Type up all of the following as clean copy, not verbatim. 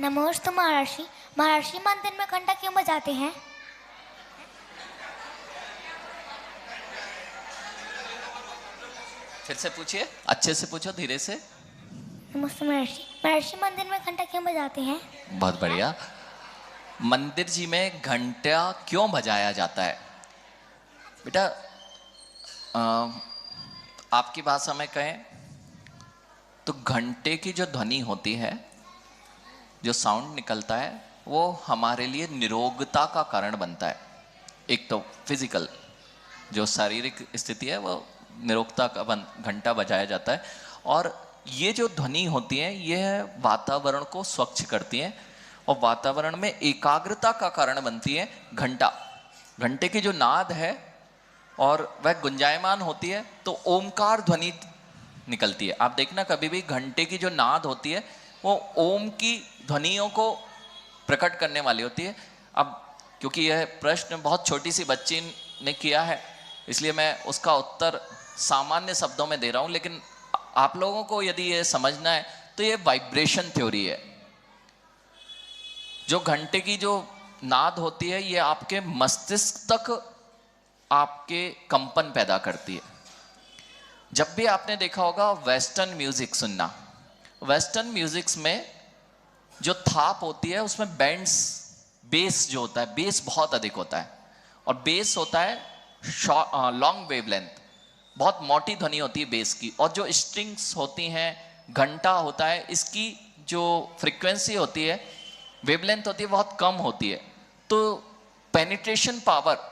नमोस्तु महर्षि। महर्षि मंदिर में घंटा क्यों बजाते हैं? फिर से पूछिए, अच्छे से पूछो, धीरे से। नमस्ते महर्षि। महर्षि मंदिर में घंटा क्यों बजाते हैं? बहुत बढ़िया। मंदिर जी में घंटा क्यों बजाया जाता है? बेटा आपकी भाषा में कहें तो घंटे की जो ध्वनि होती है, जो साउंड निकलता है, वो हमारे लिए निरोगता का कारण बनता है। एक तो फिजिकल जो शारीरिक स्थिति है वो निरोगता का घंटा बजाया जाता है। और ये जो ध्वनि होती है ये वातावरण को स्वच्छ करती है और वातावरण में एकाग्रता का कारण बनती है। घंटे की जो नाद है और वह गुंजायमान होती है तो ओमकार ध्वनि निकलती है। आप देखना कभी भी घंटे की जो नाद होती है वो ओम की ध्वनियों को प्रकट करने वाली होती है। अब क्योंकि यह प्रश्न बहुत छोटी सी बच्ची ने किया है इसलिए मैं उसका उत्तर सामान्य शब्दों में दे रहा हूं, लेकिन आप लोगों को यदि ये समझना है तो ये वाइब्रेशन थ्योरी है। जो घंटे की जो नाद होती है ये आपके मस्तिष्क तक आपके कंपन पैदा करती है। जब भी आपने देखा होगा वेस्टर्न म्यूजिक सुनना, वेस्टर्न म्यूजिक्स में जो थाप होती है उसमें बैंड्स, बेस जो होता है, बेस बहुत अधिक होता है और बेस होता है लॉन्ग वेवलेंथ, बहुत मोटी ध्वनि होती है बेस की। और जो स्ट्रिंग्स होती हैं, घंटा होता है, इसकी जो फ्रीक्वेंसी होती है, वेवलेंथ होती है, बहुत कम होती है। तो पेनिट्रेशन पावर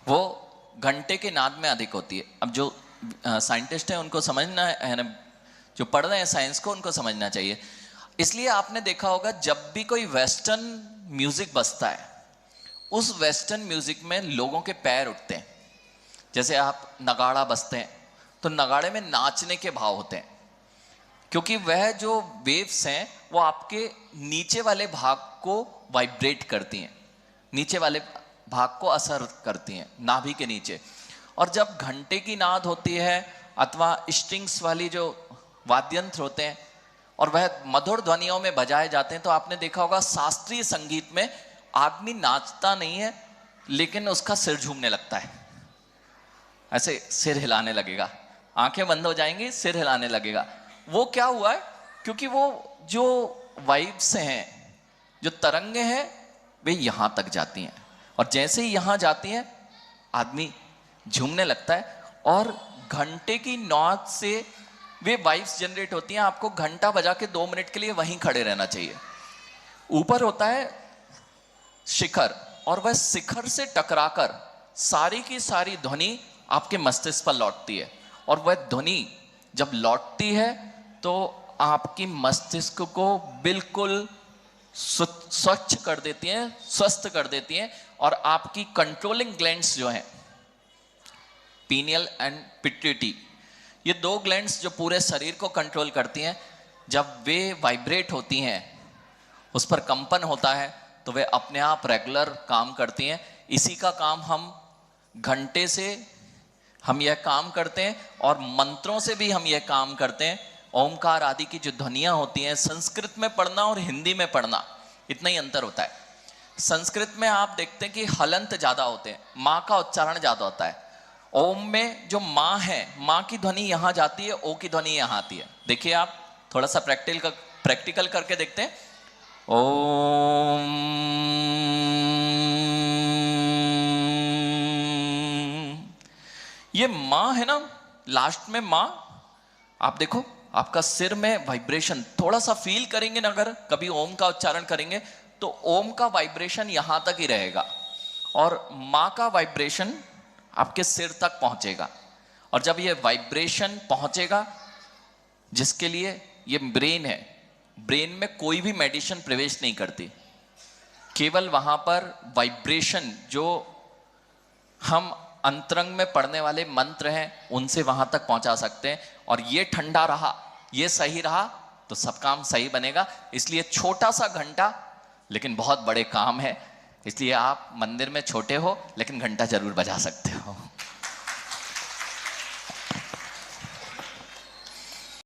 वो घंटे के नाद में अधिक होती है। अब जो साइंटिस्ट हैं उनको समझना है ना, जो पढ़ रहे हैं साइंस को उनको समझना चाहिए। इसलिए आपने देखा होगा जब भी कोई वेस्टर्न म्यूजिक बजता है उस वेस्टर्न म्यूजिक में लोगों के पैर उठते हैं। जैसे आप नगाड़ा बजते हैं तो नगाड़े में नाचने के भाव होते हैं, क्योंकि वह जो वेव्स हैं वो आपके नीचे वाले भाग को वाइब्रेट करती हैं, नीचे वाले भाग को असर करती हैं, नाभि के नीचे। और जब घंटे की नाद होती है अथवा स्ट्रिंग्स वाली जो वाद्यंत्र होते हैं और वह मधुर ध्वनियों में बजाए जाते हैं तो आपने देखा होगा शास्त्रीय संगीत में आदमी नाचता नहीं है लेकिन उसका सिर झूमने लगता है, ऐसे सिर हिलाने लगेगा, आंखें बंद हो जाएंगी, सिर हिलाने लगेगा। वो क्या हुआ है? क्योंकि वो जो वाइब्स हैं, जो तरंगे हैं, वे यहां तक जाती हैं और जैसे ही यहां जाती हैं आदमी झूमने लगता है। और घंटे की नाद से वे वाइब्स जनरेट होती हैं। आपको घंटा बजा के 2 मिनट के लिए वहीं खड़े रहना चाहिए। ऊपर होता है शिखर और वह शिखर से टकराकर सारी की सारी ध्वनि आपके मस्तिष्क पर लौटती है और वह ध्वनि जब लौटती है तो आपकी मस्तिष्क को बिल्कुल स्वच्छ कर देती हैं, स्वस्थ कर देती हैं। और आपकी कंट्रोलिंग ग्लैंड्स जो हैं, पीनियल एंड पिट्यूटरी, ये 2 ग्लैंड्स जो पूरे शरीर को कंट्रोल करती हैं, जब वे वाइब्रेट होती हैं, उस पर कंपन होता है तो वे अपने आप रेगुलर काम करती हैं। इसी का काम हम घंटे से हम यह काम करते हैं और मंत्रों से भी हम यह काम करते हैं। ओमकार आदि की जो ध्वनियां होती हैं, संस्कृत में पढ़ना और हिंदी में पढ़ना इतना ही अंतर होता है। संस्कृत में आप देखते हैं कि हलंत ज्यादा होते हैं, माँ का उच्चारण ज्यादा होता है। ओम में जो माँ है, माँ की ध्वनि यहां जाती है, ओ की ध्वनि यहां आती है। देखिए आप थोड़ा सा प्रैक्टिकल करके देखते हैं। ओम, ये माँ है ना, लास्ट में माँ, आप देखो आपका सिर में वाइब्रेशन थोड़ा सा फील करेंगे ना, अगर कभी ओम का उच्चारण करेंगे तो ओम का वाइब्रेशन यहां तक ही रहेगा और माँ का वाइब्रेशन आपके सिर तक पहुंचेगा। और जब ये वाइब्रेशन पहुंचेगा, जिसके लिए ये ब्रेन है, ब्रेन में कोई भी मेडिसिन प्रवेश नहीं करती, केवल वहां पर वाइब्रेशन जो हम अंतरंग में पढ़ने वाले मंत्र हैं उनसे वहां तक पहुंचा सकते हैं। और ये ठंडा रहा, ये सही रहा तो सब काम सही बनेगा। इसलिए छोटा सा घंटा लेकिन बहुत बड़े काम है। इसलिए आप मंदिर में छोटे हो लेकिन घंटा जरूर बजा सकते हो।